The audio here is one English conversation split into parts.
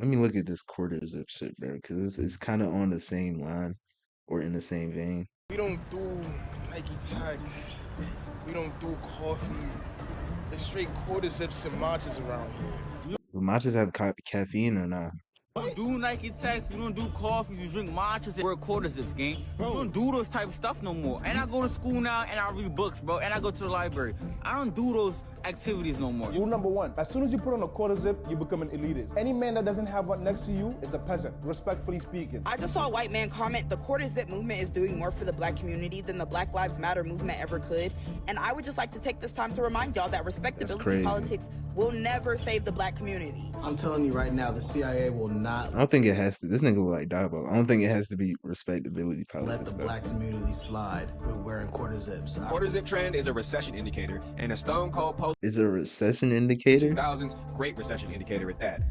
Let me look at this quarter zip shit, bro, because it's kind of on the same line or in the same vein. We don't do Nike Tech. We don't do coffee. It's straight quarter zips and matches around here. Do matchas have caffeine or not? We don't do Nike Techs, we don't do coffee, we drink matchas and wear quarter zips, gang. We don't do those type of stuff no more. And I go to school now and I read books, bro, and I go to the library. I don't do those activities no more. Rule number one, as soon as you put on a quarter zip, you become an elitist. Any man that doesn't have one next to you is a peasant, respectfully speaking. I just saw a white man comment, the quarter zip movement is doing more for the black community than the Black Lives Matter movement ever could. And I would just like to take this time to remind y'all that respectability politics will never save the black community. I'm telling you right now, the CIA will not I don't think it has to. This nigga look like Dabo. I don't think it has to be respectability politics. let the black community slide with wearing quarter zips. Quarter zip trend is a recession indicator, and a Stone Cold post It's a recession indicator. 2000s great recession indicator at that.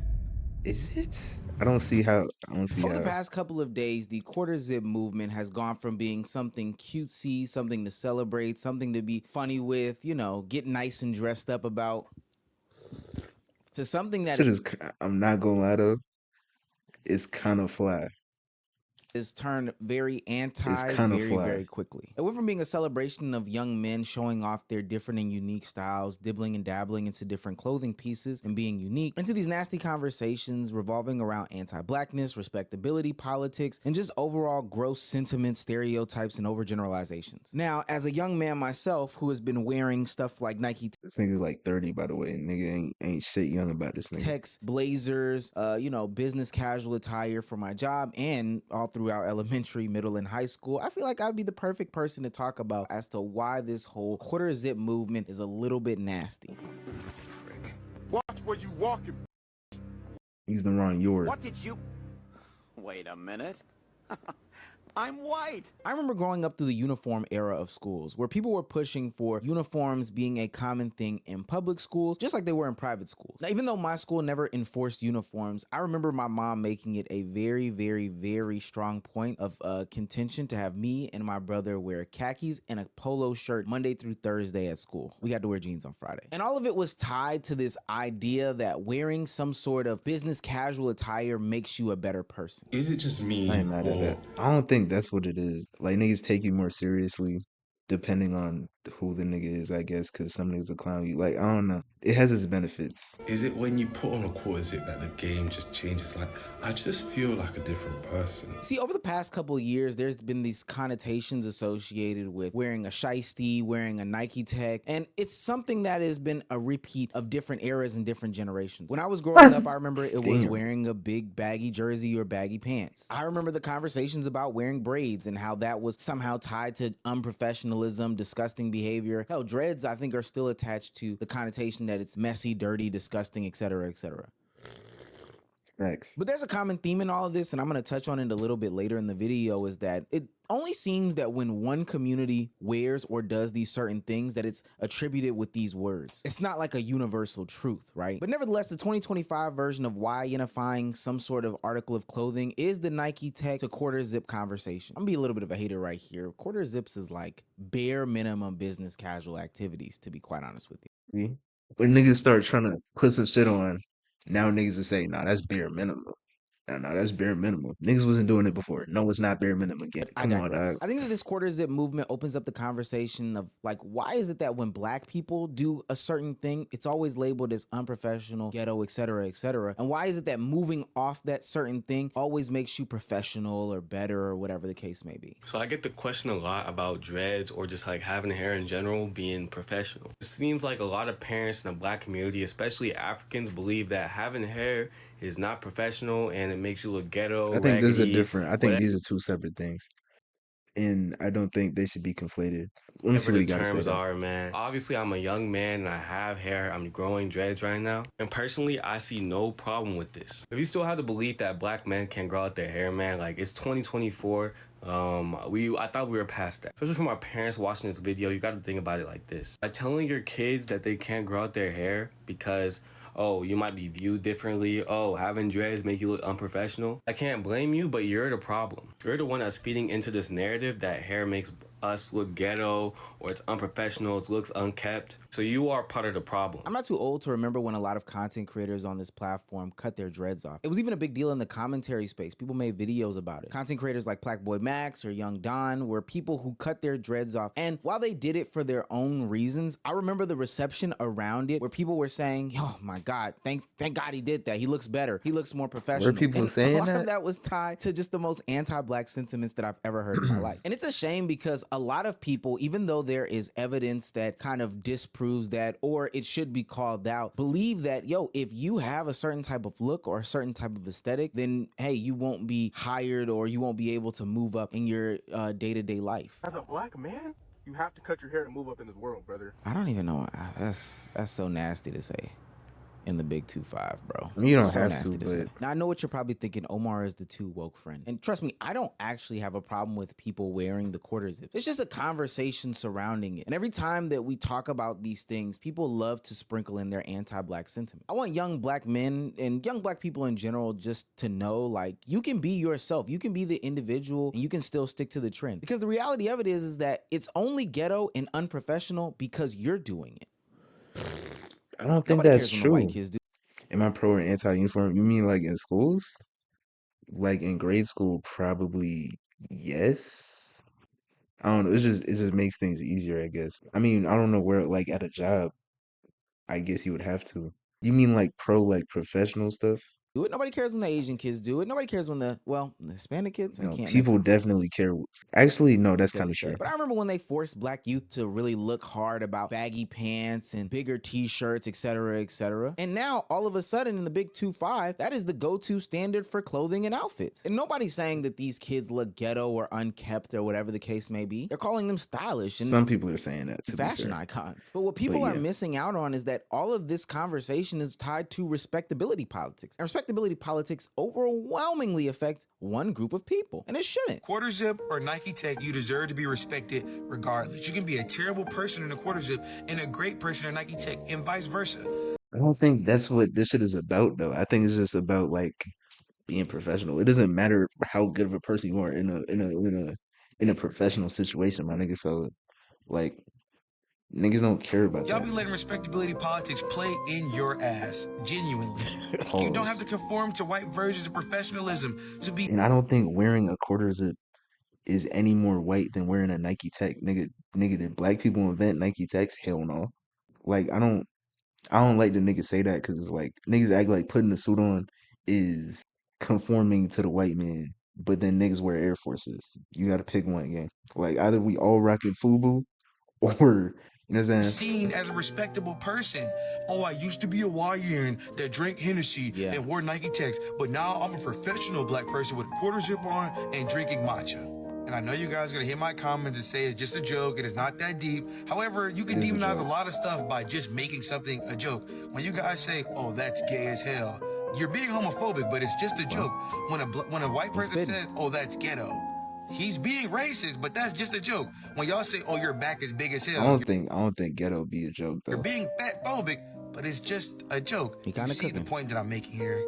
Is it? I don't see how. Over the past couple of days, the quarter zip movement has gone from being something cutesy, something to celebrate, something to be funny with, you know, get nice and dressed up about, to something that I'm not gonna lie though, it's kind of fly. is turned very anti very quickly. It went from being a celebration of young men showing off their different and unique styles, dibbling and dabbling into different clothing pieces and being unique, into these nasty conversations revolving around anti-blackness, respectability, politics, and just overall gross sentiments, stereotypes, and overgeneralizations. Now, as a young man myself who has been wearing stuff like Nike This nigga's like 30, by the way. Nigga ain't shit young about this nigga. Techs, blazers, you know, business casual attire for my job, and all throughout elementary, middle, and high school. I feel like I'd be the perfect person to talk about as to why this whole quarter zip movement is a little bit nasty. Watch where you walking. He's the wrong yard. What did you... Wait a minute. I'm white. I remember growing up through the uniform era of schools, where people were pushing for uniforms being a common thing in public schools, just like they were in private schools. Now, even though my school never enforced uniforms, I remember my mom making it a very, very, very strong point of contention to have me and my brother wear khakis and a polo shirt Monday through Thursday at school. We got to wear jeans on Friday. And all of it was tied to this idea that wearing some sort of business casual attire makes you a better person. Is it just me? I ain't mad at that. I don't think that's what it is. Like, niggas take you more seriously depending on who the nigga is, I guess, because some niggas will clown you. Like, I don't know. It has its benefits. Is it when you put on a quarter zip that the game just changes? Like, I just feel like a different person. See, over the past couple of years, there's been these connotations associated with wearing a shiesty, wearing a Nike Tech, and it's something that has been a repeat of different eras and different generations. When I was growing up, I remember it was wearing a big baggy jersey or baggy pants. I remember the conversations about wearing braids and how that was somehow tied to unprofessionalism, disgusting behavior. Hell, dreads, I think, are still attached to the connotation that it's messy, dirty, disgusting, etc., etc. Thanks. But there's a common theme in all of this, and I'm going to touch on it a little bit later in the video, is that it only seems that when one community wears or does these certain things that it's attributed with these words. It's not like a universal truth, right? But nevertheless, the 2025 version of why identifying some sort of article of clothing is the Nike Tech to quarter zip conversation. I'm gonna be a little bit of a hater right here. Quarter zips is like bare minimum business casual activities, to be quite honest with you. See? When niggas start trying to put some shit on, now niggas are saying, nah, that's bare minimum. Nah, that's bare minimum. Niggas wasn't doing it before. No, it's not bare minimum again. Come on, dog. I think that this quarter zip movement opens up the conversation of, like, why is it that when black people do a certain thing, it's always labeled as unprofessional, ghetto, etc., etc. And why is it that moving off that certain thing always makes you professional or better or whatever the case may be? So I get the question a lot about dreads or just like having hair in general being professional. It seems like a lot of parents in the black community, especially Africans, believe that having hair is not professional and it makes you look ghetto. I think this is raggedy, different. I think these are two separate things. And I don't think they should be conflated. Let me see whatever what you the gotta say. terms are, man. Obviously, I'm a young man and I have hair. I'm growing dreads right now. And personally, I see no problem with this. If you still have the belief that black men can't grow out their hair, man, like, it's 2024. I thought we were past that. Especially from our parents watching this video, you got to think about it like this. By telling your kids that they can't grow out their hair because, oh, you might be viewed differently, oh, having dreads make you look unprofessional, I can't blame you, but you're the problem. You're the one that's feeding into this narrative that hair makes us look ghetto or it's unprofessional, it looks unkept. So you are part of the problem. I'm not too old to remember when a lot of content creators on this platform cut their dreads off. It was even a big deal in the commentary space. People made videos about it. Content creators like Blackboy Max or Young Don were people who cut their dreads off. And while they did it for their own reasons, I remember the reception around it where people were saying, oh my God, thank God he did that. He looks better. He looks more professional. Were people and saying a lot that? of that was tied to just the most anti-black sentiments that I've ever heard in my life. And it's a shame because a lot of people, even though there is evidence that kind of disproves that, or it should be called out, believe that, yo, if you have a certain type of look or a certain type of aesthetic, then hey, you won't be hired or you won't be able to move up in your day-to-day life. As a black man, you have to cut your hair to move up in this world, brother. I don't even know. That's so nasty to say. In the big 2-5, bro. You don't so have nasty to, say. but Now I know what you're probably thinking. Omar is the too woke friend, and trust me, I don't actually have a problem with people wearing the quarter zips. It's just a conversation surrounding it, and every time that we talk about these things, people love to sprinkle in their anti-black sentiment. I want young black men and young black people in general just to know, like, you can be yourself, you can be the individual, and you can still stick to the trend. Because the reality of it is that it's only ghetto and unprofessional because you're doing it. I don't think Nobody that's cares when the white true. kids do. Am I pro or anti-uniform? You mean like in schools? Like in grade school, probably yes. I don't know. It just makes things easier, I guess. I mean, I don't know where like at a job, I guess you would have to. You mean like pro like professional stuff? Do it. Nobody cares when the Asian kids do it. Nobody cares when the Hispanic kids. I No, can't people definitely care. Actually, no, that's kind necessarily of say true. it. But I remember when they forced black youth to really look hard about baggy pants and bigger t-shirts, etc., etc. And now all of a sudden in the big 2-5, that is the go-to standard for clothing and outfits. And nobody's saying that these kids look ghetto or unkept or whatever the case may be. They're calling them stylish and Some people are saying that, to be fashion fair. icons. But what people are missing out on is that all of this conversation is tied to respectability politics. And respectability politics overwhelmingly affect one group of people, and it shouldn't. Quarter zip or Nike Tech, you deserve to be respected regardless. You can be a terrible person in a quarter zip and a great person in Nike Tech, and vice versa. I don't think that's what this shit is about, though. I think it's just about like being professional. It doesn't matter how good of a person you are in a professional situation, my nigga. So like niggas don't care about Y'all that. be letting respectability politics play in your ass, genuinely. You don't have to conform to white versions of professionalism to be. And I don't think wearing a quarter zip is any more white than wearing a Nike Tech, nigga. Nigga, did black people invent Nike Techs? Hell no. Like I don't like the niggas say that because it's like niggas act like putting the suit on is conforming to the white man, but then niggas wear Air Forces. You got to pick one, gang. Like either we all rocking FUBU or you know what I'm saying? Seen as a respectable person. Oh, I used to be a YN that drank Hennessy and wore Nike Techs, but now I'm a professional black person with a quarter zip on and drinking matcha. And I know you guys are gonna hit my comments and say it's just a joke, it is not that deep. However, you can demonize a lot of stuff by just making something a joke. When you guys say, oh, that's gay as hell, you're being homophobic, but it's just a joke. When a white person says, oh, that's ghetto, he's being racist, but that's just a joke. When y'all say, oh, your back is big as hell, I don't think ghetto be a joke though. you're being fat phobic, but it's just a joke. He kinda You see the point that I'm making here?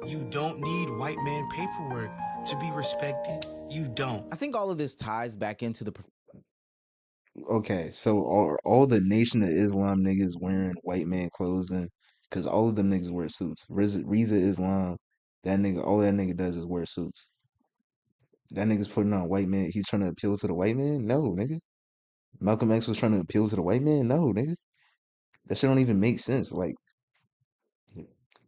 You don't need white man paperwork to be respected. You don't. I think all of this ties back into the Okay, so all the Nation of Islam niggas wearing white man clothes then, because all of them niggas wear suits. Reza Islam, that nigga, all that nigga does is wear suits. That nigga's putting on white man. He's trying to appeal to the white man? No, nigga. Malcolm X was trying to appeal to the white man? No, nigga. That shit don't even make sense. Like,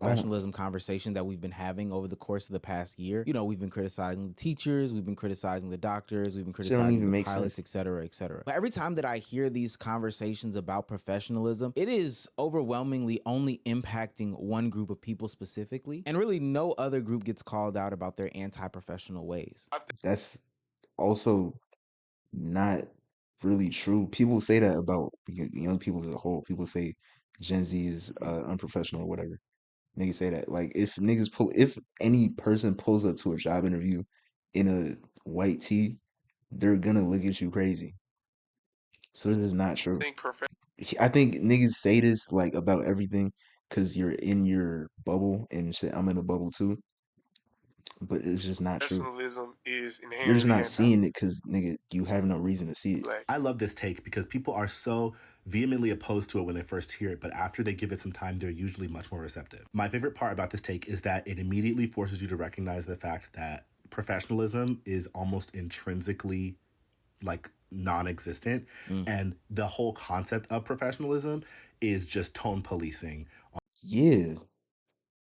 professionalism conversation that we've been having over the course of the past year. You know, we've been criticizing the teachers, we've been criticizing the doctors, we've been criticizing the pilots, et cetera, et cetera. But every time that I hear these conversations about professionalism, it is overwhelmingly only impacting one group of people specifically, and really no other group gets called out about their anti-professional ways. that's also not really true. People say that about young people as a whole. People say Gen Z is unprofessional or whatever. Niggas say that. Like if any person pulls up to a job interview in a white tee, they're gonna look at you crazy. So this is not true. I think niggas say this like about everything because you're in your bubble and shit. I'm in a bubble too. but it's just not true. Professionalism is You're just inherently not anti seeing it because nigga, you have no reason to see it. black. I love this take because people are so vehemently opposed to it when they first hear it, but after they give it some time, they're usually much more receptive. My favorite part about this take is that it immediately forces you to recognize the fact that professionalism is almost intrinsically like non-existent, and the whole concept of professionalism is just tone policing Yeah.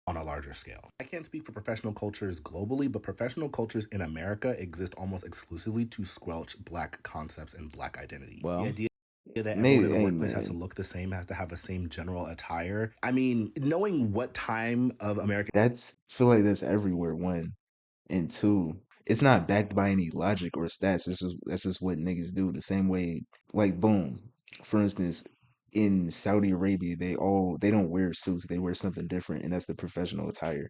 on a larger scale. I can't speak for professional cultures globally, but professional cultures in America exist almost exclusively to squelch black concepts and black identity. Well, the idea that Maybe, everyone in a hey workplace has to man, look the same, has to have the same general attire. I mean, knowing what time of America that's feel like that's everywhere. One and two, it's not backed by any logic or stats. That's just what niggas do. The same way, like boom. For instance, in Saudi Arabia, they don't wear suits. They wear something different, and that's the professional attire.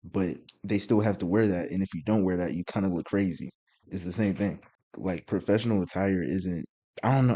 But they still have to wear that, and if you don't wear that, you kind of look crazy. It's the same thing. Like professional attire isn't. I don't know.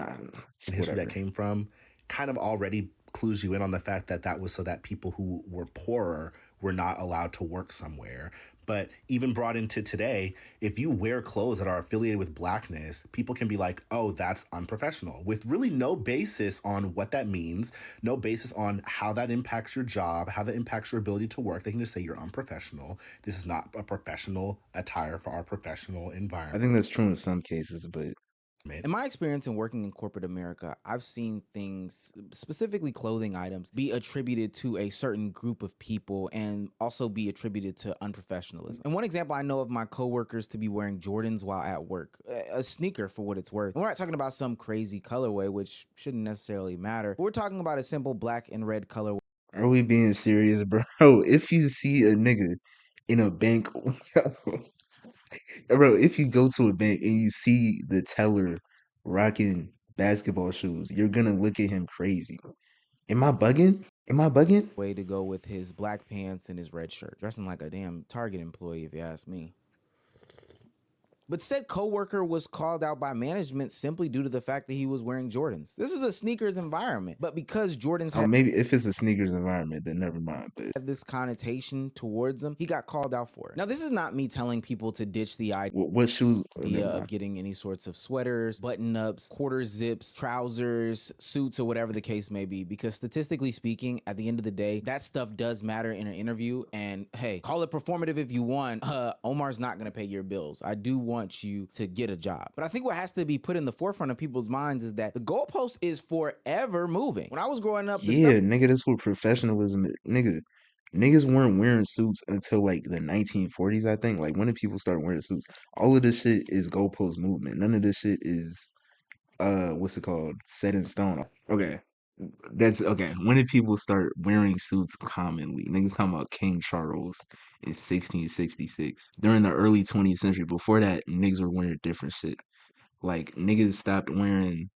history that Whatever. came from kind of already clues you in on the fact that that was so that people who were poorer were not allowed to work somewhere. But even brought into today, if you wear clothes that are affiliated with blackness, people can be like, oh, that's unprofessional, with really no basis on what that means, no basis on how that impacts your job, how that impacts your ability to work. They can just say you're unprofessional. This is not a professional attire for our professional environment. I think that's true in some cases, but in my experience in working in corporate America, I've seen things, specifically clothing items, be attributed to a certain group of people and also be attributed to unprofessionalism. And one example I know of my coworkers to be wearing Jordans while at work, a sneaker for what it's worth. And we're not talking about some crazy colorway, which shouldn't necessarily matter. But we're talking about a simple black and red colorway. are we being serious, bro? If you see a nigga in a bank, bro, if you go to a bank and you see the teller rocking basketball shoes, you're gonna look at him crazy. Am I bugging? Am I bugging? Way to go with his black pants and his red shirt, dressing like a damn Target employee, if you ask me. But said coworker was called out by management simply due to the fact that he was wearing Jordans. This is a sneakers environment, but because Jordans Oh, had maybe if it's a sneakers environment, then never mind. But this connotation towards him, he got called out for it. Now, this is not me telling people to ditch the what shoes? idea of getting any sorts of sweaters, button-ups, quarter zips, trousers, suits, or whatever the case may be, because statistically speaking, at the end of the day, that stuff does matter in an interview. And hey, call it performative if you want. Omar's not gonna pay your bills. I do want you to get a job. But I think what has to be put in the forefront of people's minds is that the goalpost is forever moving. When I was growing up, yeah, nigga, that's what professionalism is. Niggas weren't wearing suits until like the 1940s, I think. Like when did people start wearing suits? All of this shit is goalpost movement. None of this shit is what's it called? Set in stone. Okay. That's okay. When did people start wearing suits commonly? Niggas talking about King Charles in 1666. During the early 20th century. Before that, niggas were wearing different shit. Like niggas stopped wearing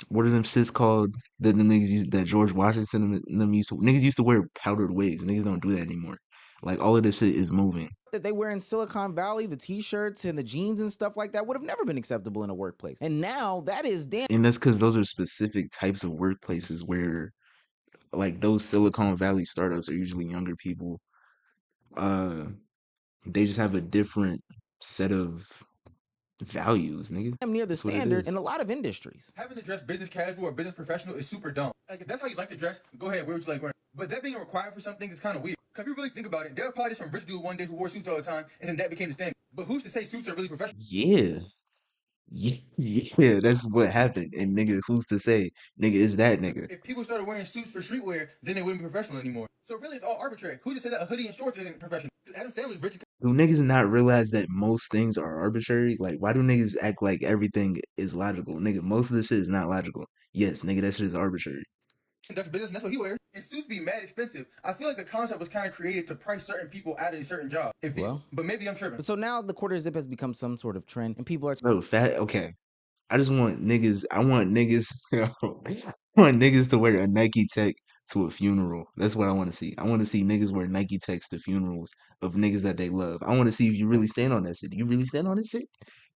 what are them shits called that the niggas used that George Washington and them used to niggas used to wear powdered wigs. Niggas don't do that anymore. Like all of this shit is moving. That they wear in Silicon Valley, the t-shirts and the jeans and stuff like that would have never been acceptable in a workplace. And now that is damn. And that's because those are specific types of workplaces where like those Silicon Valley startups are usually younger people. They just have a different set of values, nigga. Near the That's what it standard is. in a lot of industries. Having to dress business casual or business professional is super dumb. Like, if that's how you like to dress, go ahead, wear what you like wearing. But that being required for some things is kind of weird. Because if you really think about it, there was probably some rich dude one day who wore suits all the time, and then that became the standard. But who's to say suits are really professional? Yeah. Yeah, that's what happened. And nigga, who's to say? Nigga, is that nigga? If people started wearing suits for streetwear, then they wouldn't be professional anymore. So really, it's all arbitrary. Who's to say that a hoodie and shorts isn't professional? Adam Sandler's rich. Do niggas not realize that most things are arbitrary? Like, why do niggas act like everything is logical? Nigga, most of this shit is not logical. Yes, nigga, that shit is arbitrary. Dutch business, and that's what he wears. And suits be mad expensive. I feel like the concept was kind of created to price certain people out of a certain job. But maybe I'm tripping. So now the quarter zip has become some sort of trend, and people are Okay. I just want niggas. I want niggas. I want niggas to wear a Nike Tech to a funeral. That's what I want to see. I want to see niggas wear Nike Techs to funerals of niggas that they love. I want to see if you really stand on that shit. Do you really stand on this shit?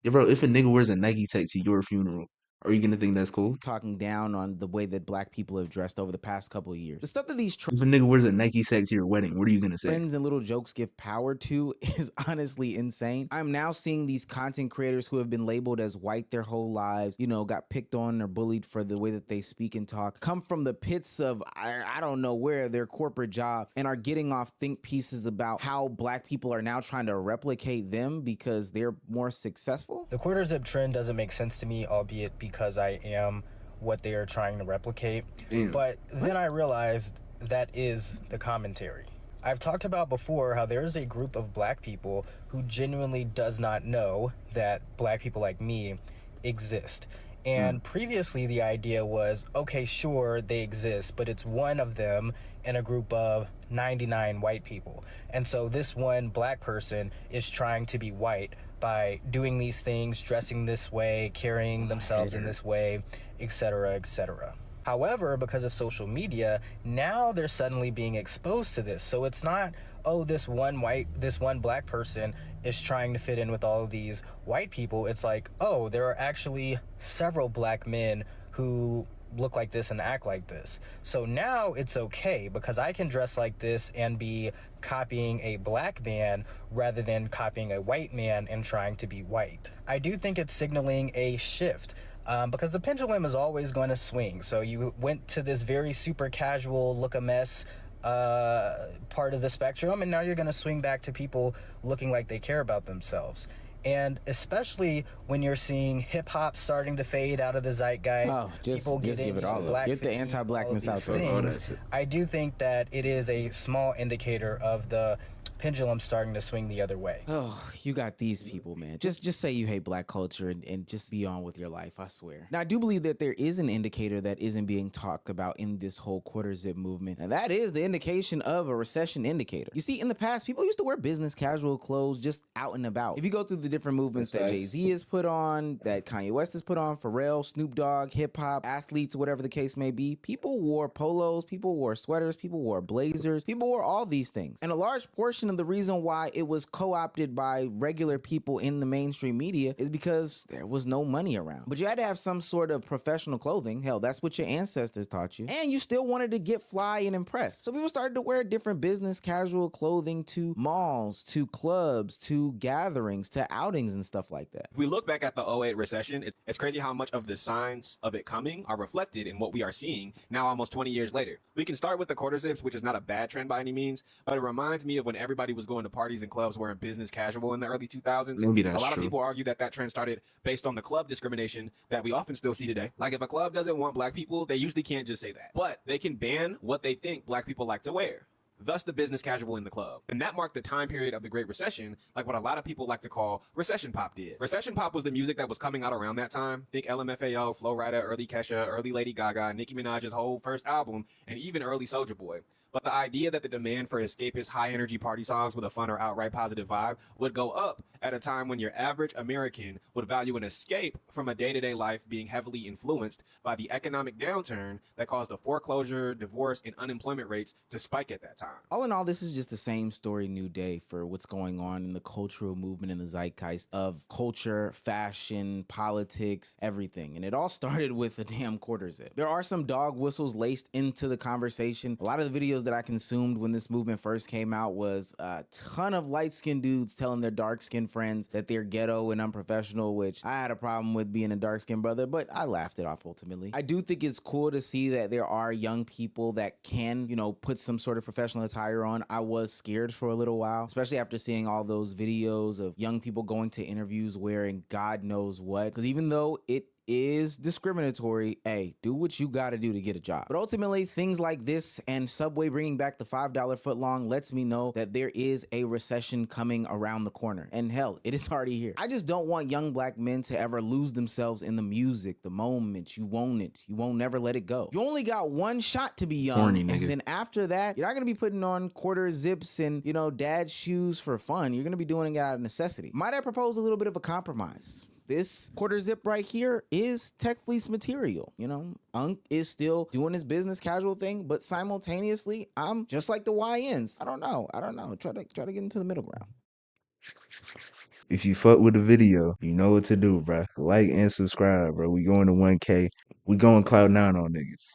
Yeah, bro, if a nigga wears a Nike Tech to your funeral, Are you gonna think that's cool? Talking down on the way that black people have dressed over the past couple of years. The stuff that these If a nigga wears a Nike Tech to your wedding, what are you gonna say? trends and little jokes give power to is honestly insane. I'm now seeing these content creators who have been labeled as white their whole lives, you know, got picked on or bullied for the way that they speak and talk, come from the pits of I don't know where, their corporate job, and are getting off think pieces about how black people are now trying to replicate them because they're more successful. The quarter zip trend doesn't make sense to me, albeit because I am what they are trying to replicate. Damn. But then I realized that is the commentary. I've talked about before how there is a group of black people who genuinely does not know that black people like me exist. And previously the idea was, okay, sure, they exist, but it's one of them in a group of 99 white people. And so this one black person is trying to be white by doing these things, dressing this way, carrying themselves in this way, etc., etc. However, because of social media, now they're suddenly being exposed to this. So it's not, oh, this one black person is trying to fit in with all of these white people. It's like, oh, there are actually several black men who look like this and act like this. So now it's okay because I can dress like this and be copying a black man rather than copying a white man and trying to be white. I do think it's signaling a shift. Because the pendulum is always going to swing. So you went to this very super casual, look a mess part of the spectrum, and now you're going to swing back to people looking like they care about themselves. And especially when you're seeing hip hop starting to fade out of the zeitgeist, people just give it all up. Get the anti-blackness out there. I do think that it is a small indicator of the pendulum starting to swing the other way. Oh, you got these people, man. Just say you hate black culture and just be on with your life, I swear. Now, I do believe that there is an indicator that isn't being talked about in this whole quarter zip movement, and that is the indication of a recession indicator. You see, in the past, people used to wear business casual clothes just out and about. If you go through the different movements that Jay-Z has put on, that Kanye West has put on, Pharrell, Snoop Dogg, hip-hop, athletes, whatever the case may be, people wore polos, people wore sweaters, people wore blazers, people wore all these things. And a large portion of the reason why it was co-opted by regular people in the mainstream media is because there was no money around. But you had to have some sort of professional clothing. Hell, that's what your ancestors taught you. And you still wanted to get fly and impress. So people started to wear different business casual clothing to malls, to clubs, to gatherings, to outings and stuff like that. If we look back at the '08 recession, it's crazy how much of the signs of it coming are reflected in what we are seeing now almost 20 years later. We can start with the quarter zips, which is not a bad trend by any means, but it reminds me of when everybody was going to parties and clubs wearing business casual in the early 2000s. Maybe that's a lot true. of people argue that that trend started based on the club discrimination that we often still see today. Like if a club doesn't want black people, they usually can't just say that. But they can ban what they think black people like to wear. Thus the business casual in the club. And that marked the time period of the Great Recession, like what a lot of people like to call recession pop did. Recession pop was the music that was coming out around that time. Think LMFAO, Flo Rida, early Kesha, early Lady Gaga, Nicki Minaj's whole first album, and even early Soulja Boy. But the idea that the demand for escapist high-energy party songs with a fun or outright positive vibe would go up at a time when your average American would value an escape from a day-to-day life being heavily influenced by the economic downturn that caused the foreclosure, divorce, and unemployment rates to spike at that time. All in all, this is just the same story, new day for what's going on in the cultural movement in the zeitgeist of culture, fashion, politics, everything. And it all started with a damn quarter zip. There are some dog whistles laced into the conversation. A lot of the videos that I consumed when this movement first came out was a ton of light-skinned dudes telling their dark-skinned friends that they're ghetto and unprofessional, which I had a problem with being a dark-skinned brother, but I laughed it off ultimately. I do think it's cool to see that there are young people that can, you know, put some sort of professional attire on. I was scared for a little while, especially after seeing all those videos of young people going to interviews wearing God knows what, because even though it is discriminatory, hey, do what you gotta do to get a job. But ultimately, things like this and Subway bringing back the $5 footlong lets me know that there is a recession coming around the corner. And hell, it is already here. I just don't want young black men to ever lose themselves in the music, the moment. You won't it. You won't never let it go. You only got one shot to be young. Horny, and nigga. then after that, you're not gonna be putting on quarter zips and, you know, dad shoes for fun. You're gonna be doing it out of necessity. Might I propose a little bit of a compromise? This quarter zip right here is Tech Fleece material. You know, Unc is still doing his business casual thing, but simultaneously, I'm just like the YNs. I don't know. Try to get into the middle ground. If you fuck with the video, you know what to do, bruh. Like and subscribe, bro. We going to 1K. We going Cloud9 on niggas.